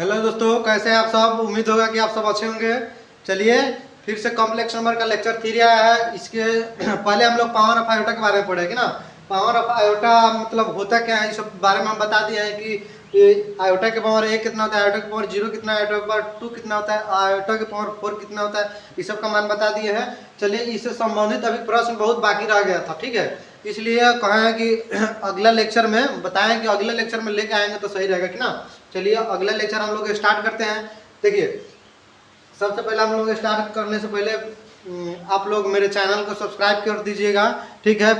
Hello दोस्तों, कैसे हैं आप सब। उम्मीद होगा कि आप सब अच्छे होंगे। चलिए फिर से कॉम्प्लेक्स नंबर का लेक्चर 3 आया है। इसके पहले हम लोग पावर ऑफ आयोटा के बारे में पढ़ेंगे ना। पावर ऑफ आयोटा मतलब होता क्या है, इस सब बारे में हम बता दिए हैं कि आयोटा के पावर 1 कितना होता है, आयोटा के पावर 0 कितना है, आयोटा के पावर 2 कितना होता है, आयोटा के पावर 4 कितना होता है, इस सब का मान बता दिए हैं। चलिए इससे संबंधित अभी प्रश्न बहुत बाकी रह गया था, ठीक है। इसलिए कहें कि अगला लेक्चर में बताएं कि अगले लेक्चर में लेके आएंगे तो सही रहेगा कि ना। चलिए अगला लेक्चर हम लोग स्टार्ट करते हैं। देखिए सबसे पहले हम लोग स्टार्ट करने से पहले आप लोग मेरे चैनल को सब्सक्राइब कर दीजिएगा, ठीक है।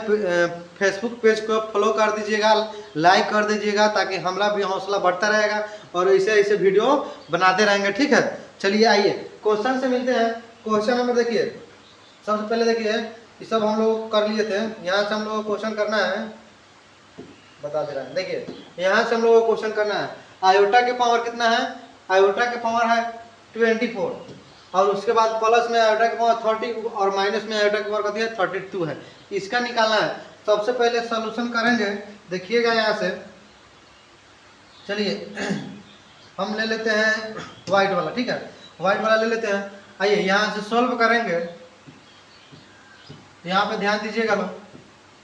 फेसबुक पेज को फॉलो कर दीजिएगा, लाइक कर दीजिएगा, ताकि हमारा भी हौसला बढ़ता रहेगा और ऐसे ऐसे वीडियो बनाते रहेंगे, ठीक है। चलिए आइए क्वेश्चन से मिलते हैं। क्वेश्चन नंबर देखिए, सबसे पहले देखिए ये सब हम लोग कर लिए थे। यहाँ से हम लोग को क्वेश्चन करना है, बता दे रहा है। देखिए यहाँ से हम लोग को क्वेश्चन करना है, आयोटा के पावर कितना है। आयोटा के पावर है 24 और उसके बाद प्लस में आयोटा के पावर 30 और माइनस में आयोटा के पावर कितनी है 32 है। इसका निकालना है। सबसे पहले सॉल्यूशन करेंगे, देखिएगा यहाँ से। चलिए हम ले लेते हैं व्हाइट वाला, ठीक है। व्हाइट वाला ले लेते हैं। आइए यहाँ से सॉल्व करेंगे। यहाँ पे ध्यान दीजिएगा लोग,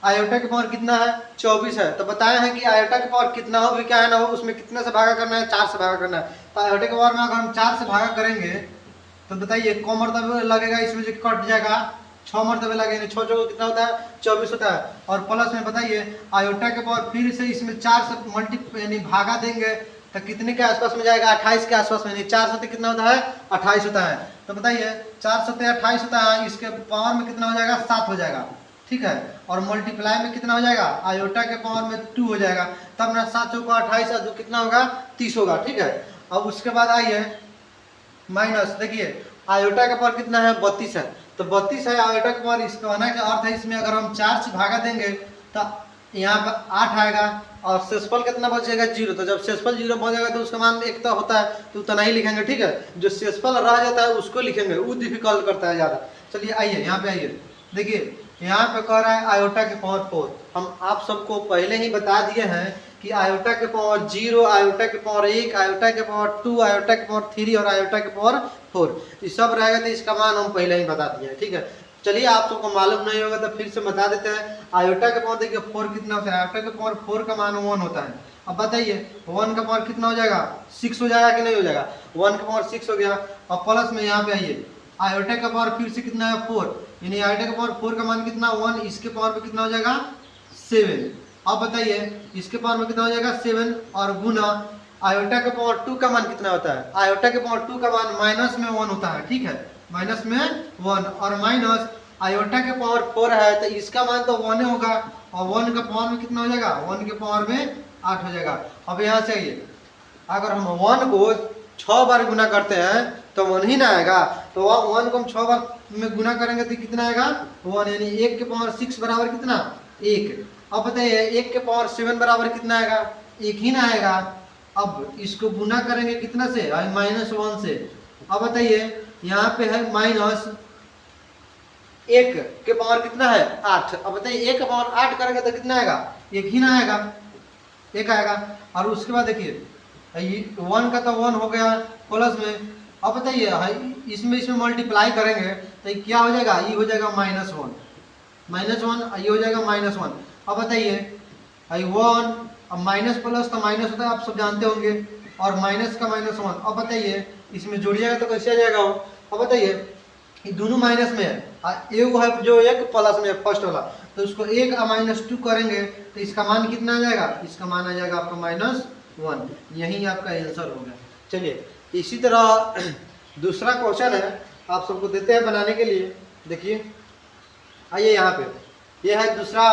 आयोटा के पावर कितना है 24 है। तो बताए हैं कि आयोटा के पावर कितना हो भी क्या है ना हो, उसमें कितने से भागा करना है, 4 से भागा करना है। तो आयोटा के पावर में अगर हम 4 से भागा करेंगे तो बताइए कौन मरतबे लगेगा, इसमें जो कट जाएगा 6 मरतबे लगेंगे। 6 जगह कितना होता है 24 होता है। और प्लस में बताइए आयोटा के पावर फिर से इसमें 4 से मल्टी यानी भागा देंगे तो कितने के आसपास में जाएगा 28 के आसपास में। 4 सत्ते कितना होता है 28 होता है। तो बताइए 4 सत्ते 28 होता है, इसके पावर में कितना हो जाएगा 7 हो जाएगा, ठीक है। और मल्टीप्लाई में कितना हो जाएगा आयोटा के पावर में 2 हो जाएगा। तब ना 7 चौको 28 और 2 कितना होगा 30 होगा, ठीक है। अब उसके बाद आइए माइनस, देखिए आयोटा का पावर कितना है 32 है। तो 32 है आयोटा का पावर, इसका कहने का अर्थ है इसमें अगर हम 4 से भागा देंगे तो यहाँ पर 8 आएगा और शेषफल कितना बचेगा 0। तो जब शेषफल 0 बचेगा तो उसका मान 1 तो होता है, तो उतना ही लिखेंगे, ठीक है। जो शेषफल रह जाता है उसको लिखेंगे, वो डिफिकल्ट करता है ज़्यादा। चलिए आइए यहाँ पे आइए, देखिए यहाँ पे कह रहा है आयोटा के पावर 4। हम आप सबको पहले ही बता दिए हैं कि आयोटा के पावर 0, आयोटा के पावर 1, आयोटा के पावर 2, आयोटा के पावर 3 और आयोटा के पावर 4 ये सब रहेगा। तो इसका मान हम पहले ही बता दिए हैं, ठीक है। चलिए आप सबको मालूम नहीं होगा तो फिर से बता देते हैं। आयोटा के पावर देखिए 4 कितना होता है, आयोटा के पावर 4 का मान 1 होता है। अब बताइए 1 का पावर कितना हो जाएगा 6 हो जाएगा कि नहीं हो जाएगा। 1 का पावर 6 हो गया। और प्लस में यहाँ पे आइए आयोटा का पावर फिर से कितना है 4, यानी आयोटा का पावर 4 का मान कितना 1, इसके पावर में कितना हो जाएगा 7। अब बताइए इसके पावर में कितना हो जाएगा 7 और गुना आयोटा के पावर 2 का मान कितना होता है। आयोटा के पावर 2 का मान माइनस में 1 होता है, ठीक है, माइनस में 1 और माइनस आयोटा के पावर 4 है तो इसका मान तो 1 होगा और 1 का पावर में कितना हो जाएगा 1 के पावर में 8 हो जाएगा। अब यहाँ से आइए अगर हम 1 को 6 बार गुना करते हैं तो 1 ही ना आएगा। तो 1 को हम 6 बार में गुना करेंगे तो कितना आएगा 1, यानी 1 के पावर 6 बराबर कितना 1। अब बताइए 1 के पावर 7 बराबर कितना आएगा 1 ही ना आएगा। अब इसको गुना करेंगे कितना से -1 से। अब बताइए यहाँ पे है माइनस 1 के पावर कितना है 8। अब बताइए 1 के पावर 8 करेंगे तो कितना आएगा 1 ही ना आएगा, 1 आएगा। और उसके बाद देखिए 1 का तो 1 हो गया प्लस में। अब बताइए इसमें मल्टीप्लाई करेंगे तो क्या हो जाएगा, ये हो जाएगा -1, ये हो जाएगा -1। अब बताइए 1 अब माइनस प्लस तो माइनस होता है, आप सब जानते होंगे, और माइनस का -1। अब बताइए इसमें जोड़िएगा तो कैसे आ जाएगा वो। अब बताइए ये दोनों माइनस में है, एक है जो एक प्लस में है फर्स्ट वाला, तो उसको 1 और -2 करेंगे तो इसका मान कितना आ जाएगा, इसका मान आ जाएगा आपका -1। यही आपका आंसर हो गया। चलिए इसी तरह दूसरा क्वेश्चन है आप सबको देते हैं बनाने के लिए। देखिए आइए यहाँ पे, ये है दूसरा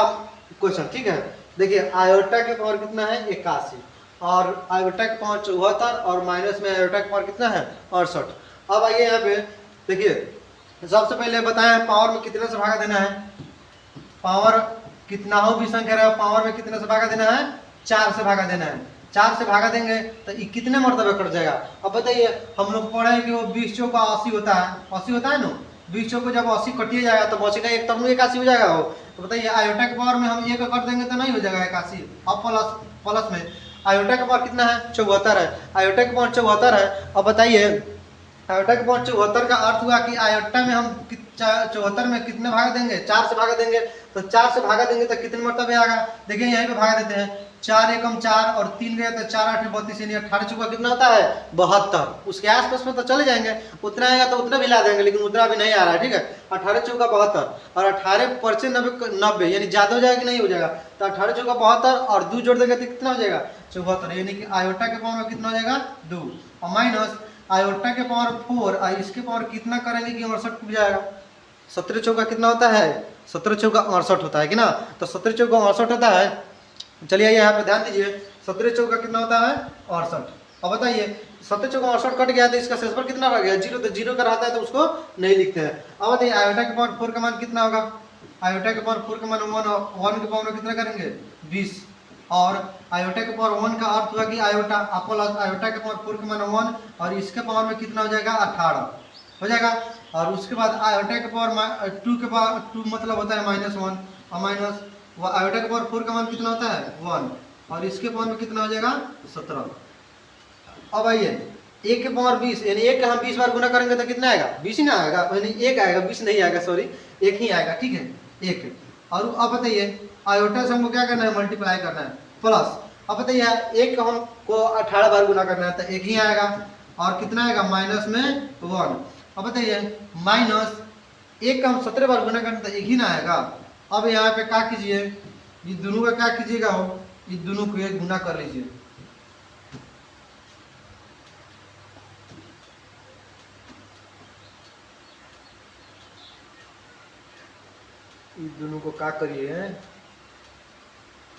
क्वेश्चन, ठीक है। देखिए आयोटा के पावर कितना है 81 और आयोटा के पावर 74 और माइनस में आयोटा के पावर कितना है 68। अब आइए यहाँ पे देखिए सबसे पहले बताएं पावर में कितने से भागा देना है। पावर कितना हो भी संख्या रहे, पावर में कितने से भागा देना है 4 से भागा देना है। 4 से भागा देंगे तो ये कितने मरतबे कट जाएगा। अब बताइए हम लोग पढ़े कि वो 20 चौका 80 होता है, 80 होता है ना। 20 चौको जब 80 कटिए जाएगा तो बचेगा 1, तब 81 हो जाएगा वो। तो बताइए आयोटा के पावर में हम 1 कर देंगे तो नहीं हो जाएगा 81। अब प्लस में आयोटा का पावर कितना है 74 है, आयोटा का पावर 74 है। अब बताइए आयोटा के पावर 74 का अर्थ हुआ कि आयोटा में हम 74 में कितने भागा देंगे, 4 से भागा देंगे। तो 4 से भागा देंगे तो कितने मरतबे आएगा, देखिए यहीं पे भागा देते हैं, 4 एकम 4 और 3 गए तो 4 8 32 यानी 18 चौका कितना होता है 72। उसके आसपास में तो चले जाएंगे, उतना आएगा तो उतना भी ला देंगे, लेकिन उतना भी नहीं आ रहा है, ठीक है। 18 चौका 72 और 18 परसे 90 यानी ज्यादा हो जाएगा कि नहीं हो जाएगा, तो 18 चौका 72 और 2 जोड़ देंगे तो कितना हो जाएगा 74, यानी कि आयोटा के पावर में कितना हो जाएगा 2 और माइनस आयोटा के पावर 4 और इसके पावर कितना करेंगे कि 68 टूट जाएगा। 17 चौका कितना होता है 17 चौका 68 होता है कि ना, तो 17 चौका 68 होता है। चलिए यहाँ पे ध्यान दीजिए 17 चौका कितना होता है 68। अब बताइए 17 चौका 68 कट गया तो इसका शेषफल कितना रह गया 0, तो 0 का रहता है तो उसको नहीं लिखते हैं। अब बताइए आयोटा के पावर 4 का मान कितना होगा, आयोटा के पावर 4 का मान 1 के पावर में कितना करेंगे 20 और आयोटा के पावर 1 का अर्थ हुआ कि आयोटा प्लस आयोटा के पावर 4 के मान 1 और इसके पावर में कितना हो जाएगा 18 हो जाएगा। और उसके बाद आयोटा के पावर 2 के पावर 2 मतलब होता है -1 और माइनस आयोटा के पावर 4 का मान कितना होता है 1 और इसके पावर में कितना हो जाएगा 17। अब आइए 1 के पावर 20 यानी 1 का हम 20 बार गुना करेंगे तो कितना आएगा 20 ही ना आएगा, यानी 1 आएगा 20 नहीं आएगा, सॉरी 1 ही आएगा, ठीक है 1। और अब बताइए आयोटा से हमको क्या करना है मल्टीप्लाई करना है प्लस। अब बताइए 1 को हमको 18 बार गुना करना है तो 1 ही आएगा और कितना आएगा माइनस में 1। अब बताइए माइनस 1 का हम 17 बार गुना करना तो 1 ही ना आएगा। अब यहाँ पे क्या कीजिए ये दोनों का क्या कीजिएगा हो, ये दोनों को एक गुना कर लीजिए, ये दोनों को क्या करिए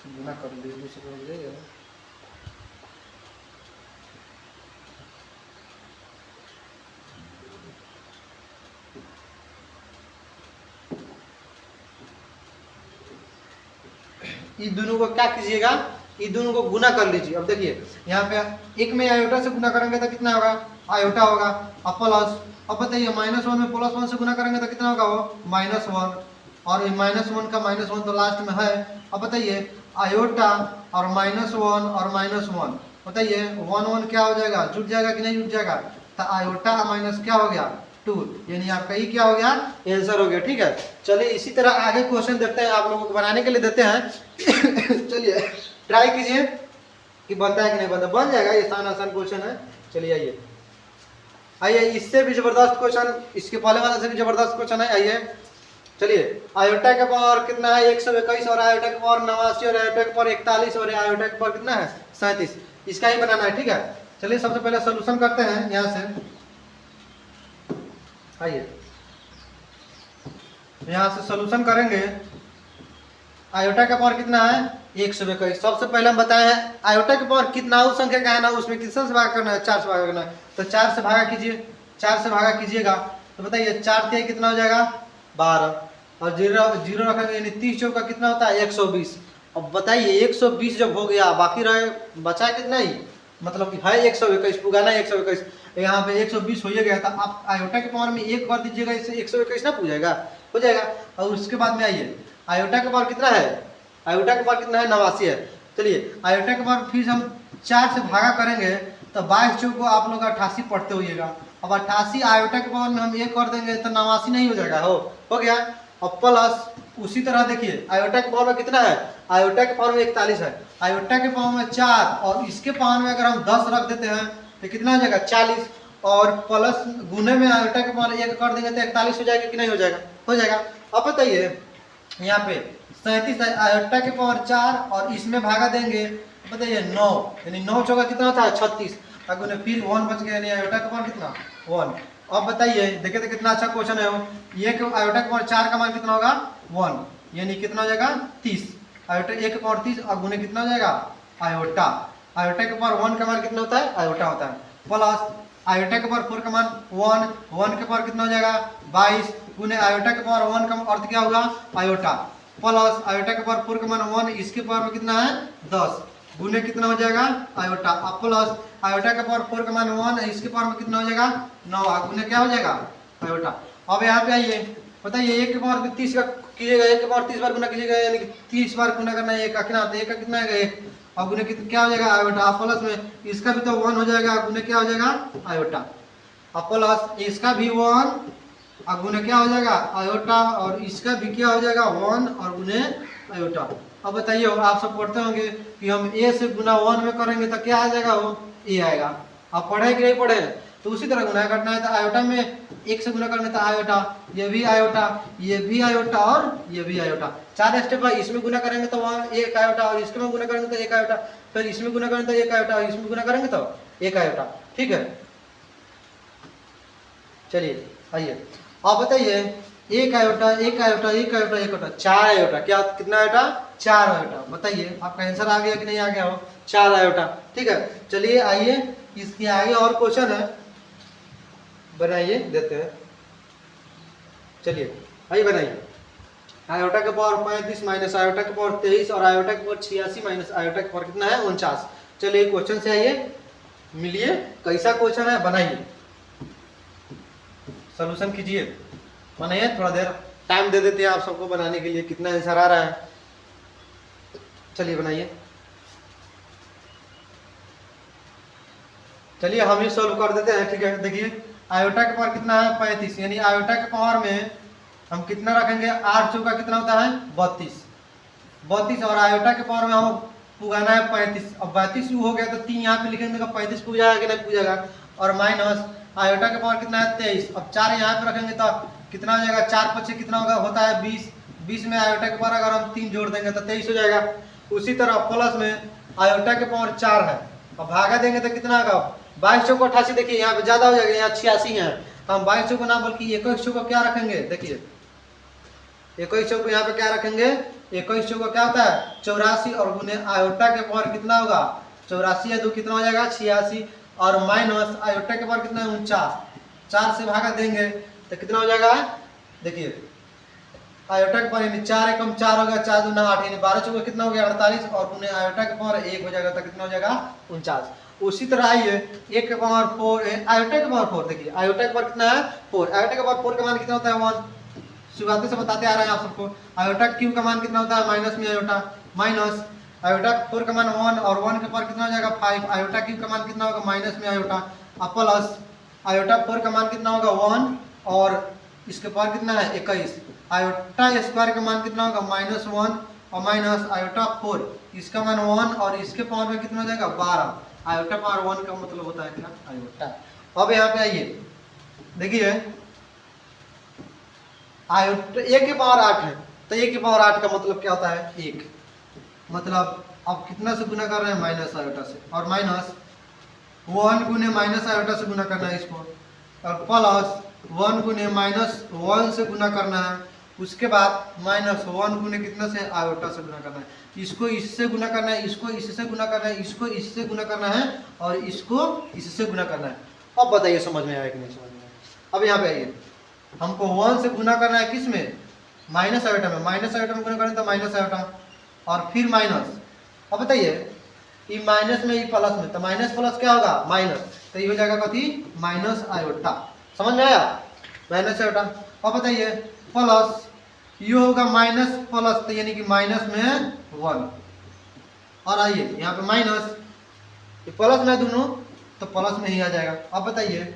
गुना कर लीजिए। ये दोनों को क्या कीजिएगा ये दोनों को गुना कर लीजिए। अब देखिए यहाँ पे 1 में आयोटा से गुना करेंगे तो कितना होगा आयोटा होगा अब प्लस। अब बताइए -1 में +1 से गुना करेंगे तो कितना होगा वो -1 और ये -1 का -1 तो लास्ट में है। अब बताइए आयोटा और -1 और -1 बताइए 1 1 क्या हो जाएगा जुट जाएगा कि नहीं जुट जाएगा, तो आयोटा माइनस क्या हो गया 2 यानी आपका ये क्या हो गया आंसर हो गया, ठीक है। चलिए इसी तरह आगे क्वेश्चन देखते हैं, आप लोगों को बनाने के लिए देते हैं। चलिए ट्राई कीजिए कि बनता है कि नहीं बनता, बन जाएगा, ये आसान क्वेश्चन है। चलिए आइए आइए इससे भी जबरदस्त क्वेश्चन, इसके पहले वाला से भी जबरदस्त क्वेश्चन है। आइए चलिए आयोटा का पावर कितना है 121 और आयोटा का पावर 89 और आयोटा का पावर 41 और आयोटा का पावर कितना है 37, इसका ही बनाना है, ठीक है। चलिए सबसे पहले सोल्यूशन करते हैं यहाँ से। आइए यहाँ से सोल्यूशन करेंगे। आयोटा का पावर कितना है 121। सबसे पहले हम बताए हैं आयोटा के पावर कितना उस संख्या का है ना उसमें किससे भागा करना है 4 से भागा करना है, तो 4 से भागा कीजिए, 4 से भागा कीजिएगा तो बताइए 4 से कितना हो जाएगा 12 और 0 रखेंगे यानी 30 चौका कितना होता है 120। अब बताइए 120 जब हो गया बाकी रहे बचा कितना ही मतलब कि है 121 पुगाना 121, यहाँ पे 120 हो गया था। आप आयोटा के पावर में 1 कर दीजिएगा इससे 121 ना हो जाएगा। और उसके बाद में आइए आयोटा का पावर कितना है, आयोटा का पावर कितना है 89 है। चलिए आयोटा के पावर फिर हम 4 से भागा करेंगे तो 22 चौको आप लोग 88 पढ़ते होइएगा। अब 88 आयोटा के पावर में हम 1 कर देंगे तो 89 नहीं हो जाएगा, हो गया। अब प्लस उसी तरह देखिए आयोटा के पावर में कितना है, आयोटा के पावर में 41 है, आयोटा के पावर में 4 और इसके पावर में अगर हम 10 रख देते हैं तो कितना हो जाएगा 40 और प्लस गुने में आयोटा के पावर 1 कर देंगे तो 41 हो जाएगा कि नहीं हो जाएगा, हो जाएगा। अब बताइए यहाँ पे 37 है, आयोटा के पावर 4 और इसमें भागा देंगे तो बताइए 9 यानी 9 चौका कितना होता है 36 अगुने फिर 1 बच गया यानी आयोटा का पावर कितना 1। अब बताइए देखिए तो कितना अच्छा क्वेश्चन है वो, ये आयोटा के पावर 4 का मान कितना होगा 1 यानी कितना हो जाएगा 30, आयोटा 1 के पावर 30 और गुने कितना हो जाएगा आयोटा, आयोटा के पावर 1 का मान कितना होता है आयोटा होता है प्लस आयोटा के पावर 4 का मान 1 के पावर कितना हो जाएगा 22 गुने आयोटा के पावर 1 का अर्थ क्या होगा आयोटा प्लस आयोटा के पावर 4 का मान 1 इसके पावर में कितना है 10 गुने कितना हो जाएगा आयोटा प्लस आयोटा का पावर 4 का मान 1 इसके पावर में कितना हो जाएगा 9 गुने क्या हो जाएगा आयोटा। अब यहाँ पे आइए बताइए 1 के पावर 30 का कीजिएगा, 1 के पावर 30 बार गुना कीजिएगा, यानी कि 30 बार गुना करना है, 1 का कितना आता है, 1 का कितना है 1, अब गुने क्या हो जाएगा आयोटा, अब प्लस में इसका भी तो 1 हो जाएगा, गुने क्या हो जाएगा आयोटा, अब प्लस इसका भी 1 अब गुने क्या हो जाएगा आयोटा, और इसका भी क्या हो जाएगा 1 और गुने आयोटा। अब बताइए आप सब पढ़ते होंगे कि हम a से गुना 1 में करेंगे तो क्या आ जाएगा वो a आएगा। आप पढ़े कि नहीं पढ़े, तो उसी तरह गुना करना है, तो आयोटा में 1 से गुना करना था आयोटा, ये भी आयोटा, ये भी आयोटा और ये भी आयोटा, 4 स्टेप है। इसमें गुना करेंगे तो 1 आयोटा, और इसके में गुना करेंगे तो 1 आयोटा, फिर इसमें गुना करेंगे तो 1 आयोटा, और इसमें गुना करेंगे तो 1 आयोटा। ठीक है, चलिए आइए आप बताइए 1 iota 1 iota 1 iota 1 iota 4 iota, क्या कितना आयोटा 4 आयोटा। बताइए आपका आंसर आ गया कि नहीं आ गया हो, 4 आयोटा। ठीक है, चलिए आइए इसके आगे और क्वेश्चन है, बनाइए देते हैं। चलिए आइए बनाइए, आयोटा के पावर 35 माइनस आयोटा के पावर 23 और आयोटा के पावर 86 माइनस आयोटा के पावर कितना है 49। चलिए क्वेश्चन से आइए मिलिए कैसा क्वेश्चन है, बनाइए सॉल्यूशन कीजिए, बनाइए, थोड़ा देर टाइम दे देते हैं आप सबको बनाने के लिए, कितना आंसर आ रहा है। चलिए बनाइए, चलिए हम ही सॉल्व कर देते हैं। ठीक है, देखिए आयोटा के पावर कितना है 35, यानी आयोटा के पावर में हम कितना रखेंगे 8 चौका कितना होता है 32, और आयोटा के पावर में हम पुगाना है 35, अब 32 हो गया तो 3 यहाँ पे लिखेंगे तो 35 पूछ जाएगा कि नहीं पूछ जाएगा, और माइनस आयोटा के पावर कितना है 23, अब 4 यहाँ पे रखेंगे तो कितना हो जाएगा 4 5 कितना होगा होता है 20, 20 में आयोटा के पावर अगर हम 3 जोड़ देंगे तो 23 हो जाएगा। उसी तरह प्लस में आयोटा के पावर 4 है, अब भागा देंगे तो कितना होगा 22 चौको 88, देखिए यहाँ पे ज्यादा हो जाएगा, यहाँ 86 है, तो हम 22 चौको ना बल्कि 21 चौको क्या रखेंगे, देखिए 21 चौको यहाँ पे क्या रखेंगे, 21 चौको क्या होता है 84, और गुने आयोटा के पावर कितना होगा 84 या 2 कितना हो जाएगा 86, और माइनस आयोटा के पावर कितना है 49, 4 से भागा देंगे तो कितना हो जाएगा, देखिए आयोटा के पावर यानी 4 एकम 4 होगा, 4 दूना 8 यानी 12 चौको कितना हो गया 48, और गुने आयोटा के पावर 1 हो जाएगा तो कितना हो जाएगा 49। उसी तरह आइए 1 के पावर 4 आयोटा के पावर 4, देखिए आयोटा के पावर कितना है 4, आयोटा के पावर 4 का मान कितना होता है 1, शुरुआती से बताते आ रहे हैं आप सबको। आयोटा क्यूब का मान कितना होता है माइनस में आयोटा, माइनस आयोटा 4 का मान 1, और 1 के पावर कितना हो जाएगा 5, आयोटा क्यूब का मान कितना होगा माइनस में आयोटा, अब प्लस आयोटा 4 का मान कितना होगा 1, और इसके पावर कितना है 21, आयोटा स्क्वायर का मान कितना होगा -1, और माइनस आयोटा 4 इसका मान 1, और इसके पावर में कितना हो जाएगा 12, आयोटा पावर 1 का मतलब होता है क्या आयोटा। अब यहाँ पे आइए देखिए आयोटा 1 के पावर 8 है, तो 1 के पावर 8 का मतलब क्या होता है 1, मतलब अब कितना से गुना कर रहे हैं माइनस आयोटा से, और माइनस 1 गुने माइनस आयोटा से गुना करना है इसको, और प्लस 1 गुने -1 से गुना करना है, उसके बाद -1 गुने कितना से आयोटा से गुना करना है, इसको इससे गुना करना है, इसको इससे गुना करना है, इसको इससे गुना करना है, और इसको इससे गुना करना है। अब बताइए समझ में आया कि नहीं समझ में आया। अब यहाँ पे आइए हमको 1 से गुना करना है किस में माइनस आयोटा में, माइनस आयोटा में गुना करें तो माइनस आयोटा, और फिर माइनस, अब बताइए ये माइनस में ये प्लस में, तो माइनस प्लस क्या होगा माइनस, तो ये हो जाएगा कथी माइनस आयोटा, समझ में आया माइनस आयोटा। अब बताइए प्लस ये होगा माइनस प्लस, तो यानी कि माइनस में 1, और आइए यहाँ पे माइनस प्लस में दोनों तो प्लस में ही आ जाएगा। अब बताइए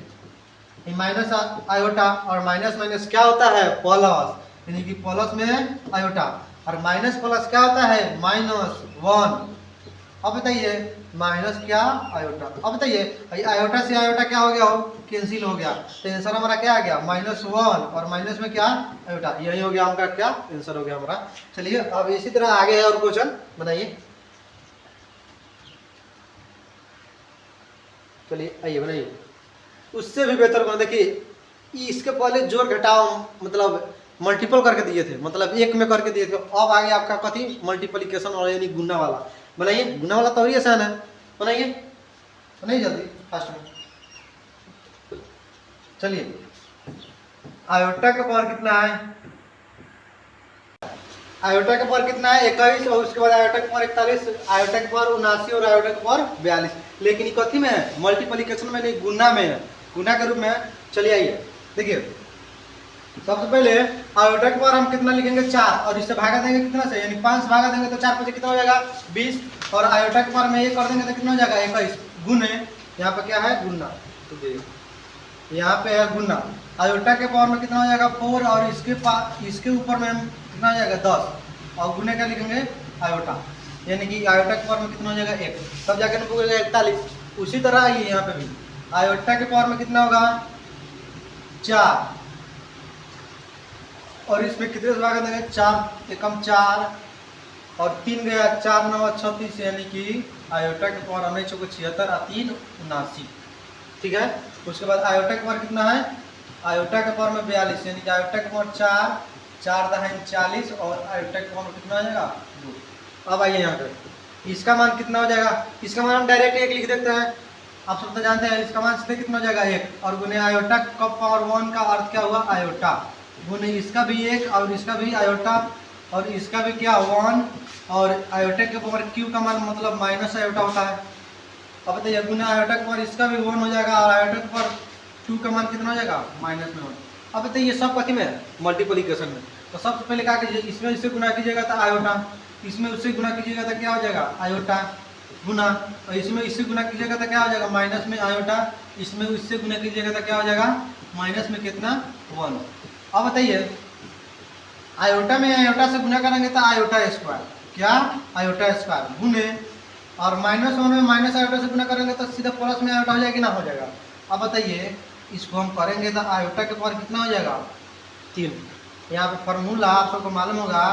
माइनस आयोटा और माइनस माइनस क्या होता है प्लस, यानी कि प्लस में आयोटा, और माइनस प्लस क्या होता है -1। अब बताइए माइनस क्या आयोटा, अब बताइए आयोटा से आयोटा क्या हो गया हो कैंसिल हो गया, तो आंसर हमारा क्या आ गया -1, और माइनस में क्या आयोटा, यही हो गया हमारा क्या आंसर हो गया हमारा। चलिए अब इसी तरह आगे है और क्वेश्चन बनाइए, चलिए आइए बनाइए उससे भी बेहतर बना। देखिए इसके पहले जोड़ घटाव मतलब मल्टीपल करके दिए थे, मतलब 1 में करके दिए थे, अब आगे आपका कथी मल्टीप्लिकेशन और यानी गुना वाला। बनाइए गुना वाला तो ही आसान है, बनाइए बनाइए जल्दी फास्ट में। चलिए आयोटा का पावर कितना है, आयोटा का पावर कितना है 21, और उसके बाद आयोटा का पावर 41, आयोटा का पावर 79 और आयोटा का पावर 42, लेकिन ये कथी में है मल्टीप्लिकेशन में नहीं गुना में है, गुना के रूप में है। चलिए आइए देखिए सबसे पहले आयोटा के पावर हम कितना लिखेंगे 4 और इससे भागा देंगे कितना से, यानी 5 से भागा देंगे तो 4 5 कितना हो जाएगा 20 और आयोटा के पावर में ये कर देंगे तो कितना हो जाएगा 21 गुने, यहाँ पे क्या है गुना, तो यहाँ पे है गुना, आयोटा के पावर में कितना हो जाएगा 4 और इसके ऊपर में हम कितना हो जाएगा 10 और गुने का लिखेंगे आयोटा, यानी कि आयोटा के पावर में कितना हो जाएगा 1, तब जाके हम बोलेंगे 41। उसी तरह आइए यहाँ पे भी आयोटा के पावर में कितना होगा 4 और इसमें कितने से भागा देंगे 4 एकम 4 और 3 गया 4 9 36, यानी कि आयोटा के पावर 19 को 76 और 3 79, ठीक है। उसके बाद आयोटा के पावर कितना है, आयोटा के पावर में 42, यानी कि आयोटा के पावर 4 4 दहाई 40 और आयोटा के पावर में कितना हो जाएगा 2। अब आइए यहाँ पे इसका मान कितना हो जाएगा, इसका मान हम डायरेक्ट 1 लिख देते हैं, आप सब तो जानते हैं इसका मान सीधे कितना हो जाएगा 1 और गुने आयोटा का पावर 1 का अर्थ क्या हुआ आयोटा, गुने इसका भी 1 और इसका भी आयोटा और इसका भी क्या 1 और आयोटा के पावर q का मान मतलब माइनस आयोटा होता है। अब बताइए गुना आयोटा के पावर इसका भी 1 हो जाएगा और आयोटा के पावर q का मान कितना हो जाएगा माइनस में 1। अब बताइए सब कथी में मल्टीप्लिकेशन में, तो सबसे पहले क्या कीजिए इसमें इससे गुना कीजिएगा तो आयोटा, इसमें उससे गुना कीजिएगा तो क्या हो जाएगा आयोटा गुना, और इसमें इससे गुना कीजिएगा तो क्या हो जाएगा माइनस में आयोटा, इसमें इससे गुना कीजिएगा तो क्या हो जाएगा माइनस में कितना 1। अब बताइए आयोटा में आयोटा से गुना करेंगे तो आयोटा स्क्वायर, क्या आयोटा स्क्वायर गुने और -1 में माइनस आयोटा से गुना करेंगे तो सीधा प्लस में आयोटा हो जाएगी ना हो जाएगा। अब बताइए इसको हम करेंगे तो आयोटा के पावर कितना हो जाएगा 3। यहाँ पे फॉर्मूला आप सबको मालूम होगा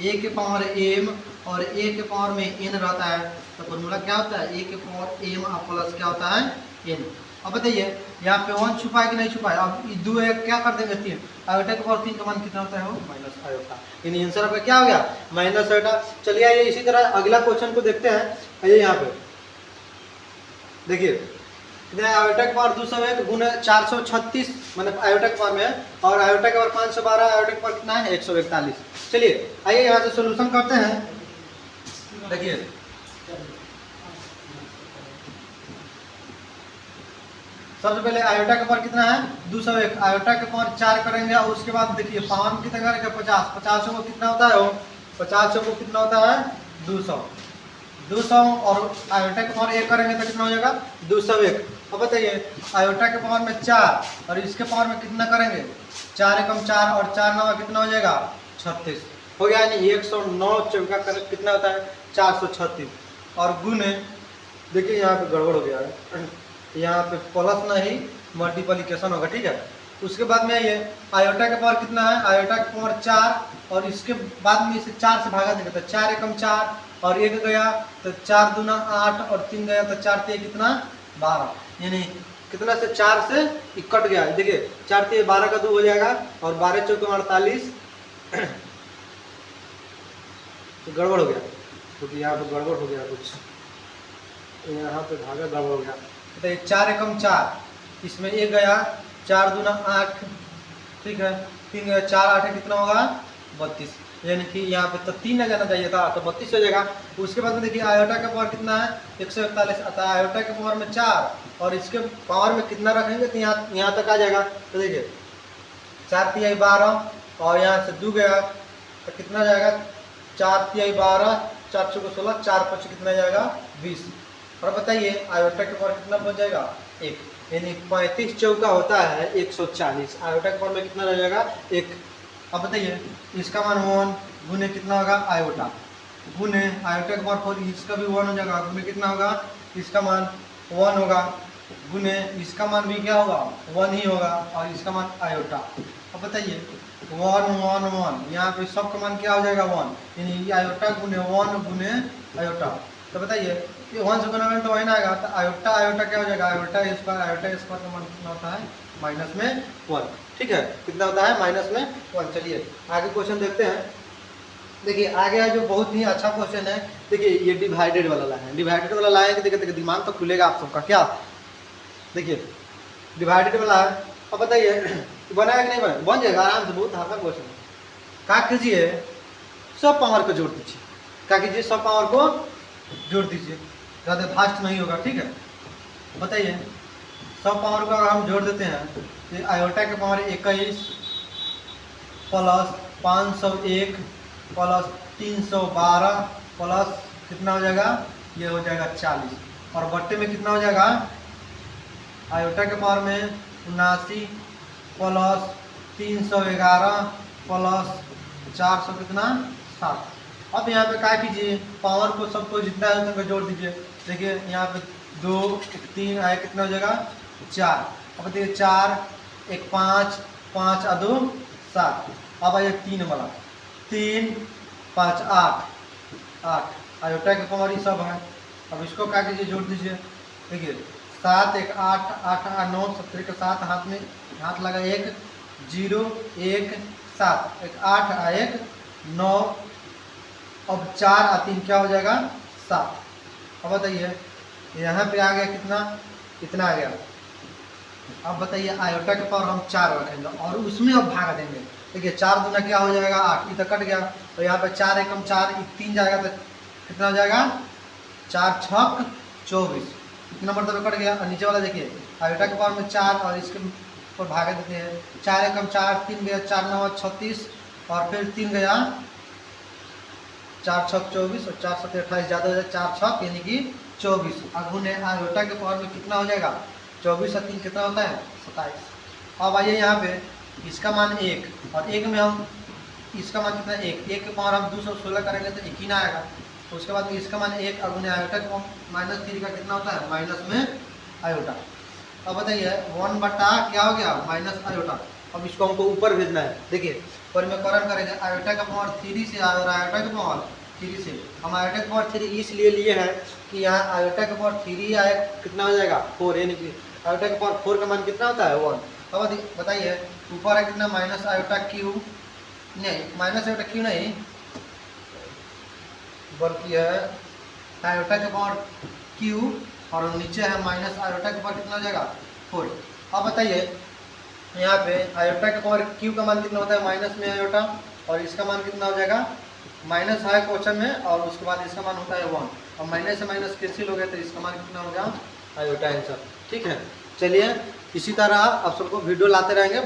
a के पावर m और a के पावर में n रहता है, तो फॉर्मूला क्या होता है a के पावर m और प्लस क्या होता है n। अब बताइए यहाँ पे 1 छुपा है कि नहीं छुपा है, अब 2 1 क्या कर देंगे 3, आयोटा के पावर 3 का मान कितना होता है वो माइनस आयोटा, यानी आंसर आपका क्या हो गया माइनस आयोटा। चलिए आइए इसी तरह अगला क्वेश्चन को देखते हैं। आइए यहाँ पे देखिए आयोटा के पावर 201 गुना 436 मतलब आयोटा के पावर में है और आयोटा के पावर 512, आयोटा के पावर कितना है 141। चलिए आइए यहाँ से सोल्यूशन करते हैं। देखिए सबसे पहले आयोटा के पावर कितना है 201, आयोटा के पावर 4 करेंगे और उसके बाद देखिए पावर कितना करेंगे 50, 50 को कितना होता है वो 50 को कितना होता है 200 और आयोटा के पावर 1 करेंगे तो कितना हो जाएगा 201। अब बताइए आयोटा के पावर में 4 और इसके पावर में कितना करेंगे 4 एकम 4 और 4 9 कितना हो जाएगा 36 हो गया, यानी 109 चौका कर कितना होता है 436 और गुने देखिए यहाँ पे गड़बड़ हो गया है, यहाँ पे प्लस नहीं मल्टीप्लिकेशन होगा, ठीक है। उसके बाद में ये आयोटा के पावर कितना है आयोटा के पावर 4 और इसके बाद में इसे 4 से भागा देंगे तो 4 एकम 4 और 1 गया तो 4 दूना 8 और 3 गया तो 4 3 कितना 12, यानी कितना से 4 से कट गया, देखिए 4 3 12 का 2 हो जाएगा और 12 चौके 48 तो गड़बड़ हो गया क्योंकि यहाँ पे गड़बड़ हो गया कुछ, यहाँ पे भागा गड़बड़ हो गया। तो 4 एकम 4 इसमें 1 गया 4 दूना 8, ठीक है 3 गया 4 8 कितना होगा 32, यानी कि यहाँ पे तो 3 आ जाना चाहिए था तो 32 हो जाएगा। उसके बाद में देखिए आयोटा का पावर कितना है 141 अतः आयोटा के पावर में 4 और इसके पावर में कितना रखेंगे तो यहाँ तक आ जाएगा। तो देखिए 4 3 12 और यहाँ से 2 गया तो कितना जाएगा 4 3 12 4 6 16 4 5 कितना जाएगा 20 और बताइए आयोटा के पावर कितना बच जाएगा 1, यानी 35 चौका होता है 140, आयोटा के पावर में कितना रह जाएगा 1। अब बताइए इसका मान 1 गुने कितना होगा आयोटा गुने आयोटा के पावर 4 इसका भी 1 हो जाएगा, गुने कितना होगा इसका मान 1 होगा गुने इसका मान भी क्या होगा 1 ही होगा और इसका मान आयोटा। अब बताइए 1 1 1 यहाँ पे सबका मान क्या हो जाएगा 1, यानी आयोटा गुने 1 गुने आयोटा। तो बताइए ये 1 से गुना करें तो वही ना आएगा, तो आयोटा आयोटा क्या हो जाएगा आयोटा स्क्वायर का मान कितना होता है माइनस में 1, ठीक है कितना होता है माइनस में 1। चलिए आगे क्वेश्चन देखते हैं। देखिए आगे जो बहुत ही अच्छा क्वेश्चन है, देखिए ये डिवाइडेड वाला लाए हैं, डिवाइडेड वाला लाए हैं कि देखिए दिमाग तो खुलेगा आप सबका, क्या देखिए डिवाइडेड वाला है। अब बताइए बनाया कि नहीं बना, बन जाएगा आराम से, बहुत हल्का क्वेश्चन है। क्या कीजिए सब पावर को जोड़ दीजिए, क्या कीजिए सब पावर को जोड़ दीजिए, ज़्यादा फास्ट नहीं होगा, ठीक है। बताइए सब पावर को अगर हम जोड़ देते हैं तो आयोटा के पावर 21 प्लस 501 प्लस 312 प्लस कितना हो जाएगा, ये हो जाएगा 40 और बट्टे में कितना हो जाएगा, आयोटा के पावर में 79 प्लस 311 प्लस 400 कितना 7। अब यहाँ पे क्या कीजिए, पावर को सबको जितना है उतना जोड़ दीजिए। देखिए यहाँ पे 2 1 3 आया, कितना हो जाएगा 4। अब देखिए 4 1 5 5 और 2 7। अब आइए 3 वाला, 3 5 8 आयोटा के पावर ये सब है। अब इसको क्या कीजिए, जोड़ दीजिए। देखिए 7 1 8 8 8 9 70 के 7 हाथ में हाथ लगा, 1 0 1 7 1 8 1 9। अब 4 और 3 क्या हो जाएगा 7। अब बताइए यहाँ पे आ गया कितना, कितना आ गया। अब बताइए आयोटा के पावर हम 4 रखेंगे और उसमें अब भाग देंगे। देखिए 4 दूना क्या हो जाएगा 8, ये तो कट गया। तो यहाँ पे 4 एकम 4 3 जाएगा तो कितना हो जाएगा 4 छक 24, कितना मतलब कट गया। और नीचे वाला देखिए आयोटा के पावर में 4 और इसके ऊपर भाग देते हैं। 4 एकम 4 3 गया, 4 9 36 और फिर 3 गया 4 छक 24 और 4 7 28 ज़्यादा हो जाए 4 छक यानी कि 24। अगुने आयोटा के पावर में कितना हो जाएगा 24 और 3 कितना होता है 27। अब आइए यहाँ पे इसका मान 1 और 1 में हम इसका मान कितना 1 के पावर हम 216 करेंगे तो 1 ही ना आएगा। तो उसके बाद इसका मान 1 अगुने आयोटा के -3 का कितना होता है माइनस में आयोटा। अब बताइए 1 बटा क्या हो गया माइनस आयोटा। अब इसको हमको ऊपर भेजना है। देखिए परिमेयकरण करेंगे आयोटा का पावर 3 से और आयोटा का पावर 3 से। हम आयोटा का पावर 3 इसलिए लिए हैं कि यहाँ आयोटा का पावर 3 आए कितना हो जाएगा 4, यानी कि आयोटा का पावर 4 का मान कितना होता है 1। अब बताइए ऊपर है कितना माइनस आयोटा क्यू, नहीं माइनस आयोटा क्यू नहीं बल्कि है आयोटा के पावर क्यू और नीचे है माइनस आयोटा के पावर कितना हो जाएगा 4। अब बताइए यहाँ पे आयोटा के पावर क्यू का मान कितना होता है माइनस में आयोटा और इसका मान कितना हो जाएगा माइनस है क्वेश्चन में और उसके बाद इसका मान होता है 1 और माइनस से माइनस कैंसिल हो गया तो इसका मान कितना हो गया आयोटा आंसर। ठीक है, चलिए इसी तरह आप सबको वीडियो लाते रहेंगे।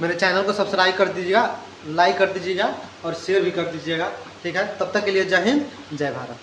मेरे चैनल को सब्सक्राइब कर दीजिएगा, लाइक कर दीजिएगा और शेयर भी कर दीजिएगा। ठीक है, तब तक के लिए जय हिंद जय भारत।